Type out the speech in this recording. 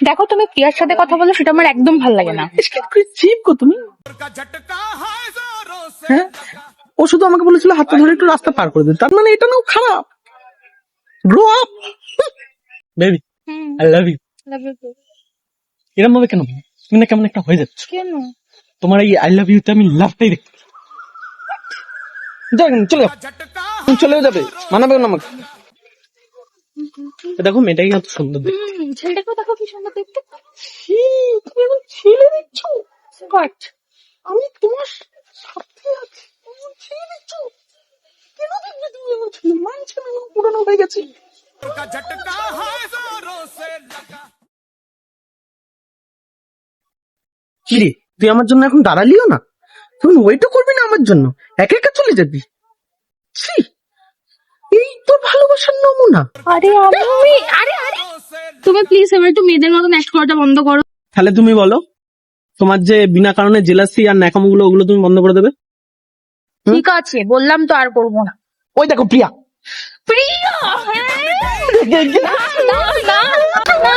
দেখো তুমি প্রিয়ার সাথে কথা বলো, সেটা আমার একদম ভালো লাগে না। চিপ কো তুমি? হ্যাঁ, ও শুধু আমাকে বলেছিল হাতটা ধরে একটু রাস্তা পার করে দিতে, তার মানে এটা নাও খারাপ। Grow up baby, I love you. এরকম ভাবে কেন তুমি না কেমন একটা হয়ে যাচ্ছ? কেন? তোমার এই আই লাভ ইউতে আমি লাভটাই দেখতে যাই, চলে যাও, তুমি চলেও যাবে, মানাবে না আমাকে। দেখো মেয়েটাকে কত সুন্দর দেখতে। ছেলেটাকেও দেখো কি সুন্দর দেখতে। ছি, তুমি এখন ছেলে দিচ্ছ? বাট আমি তোমার সাথে আছি, তুমি আমার ছেলে দিচ্ছ? কেন দেখবে তুমি আমার ছেলে? মানছে না, আমি পুরানো হয়ে গেছি। কি রে, তুই আমার জন্য এখন দাঁড়ালিও না? তুমি ওয়েটও করবি না আমার জন্য, একা একা চলে যাবি? ছি, এই তো ভালোবাসার নমুনা। আরে আরে আরে তুমি প্লিজ এবার একটু মেয়েদের মতন অ্যাক্ট করাটা বন্ধ করো। তাহলে তুমি বলো, তোমার যে বিনা কারণে জেলাসি আর ন্যাকামোগুলো, ওগুলো তুমি বন্ধ করে দেবে? ঠিক আছে, বললাম তো আর করবো না। ওই দেখো প্রিয়া। প্রিয়া, হ্যাঁ? না, না, না, না, না।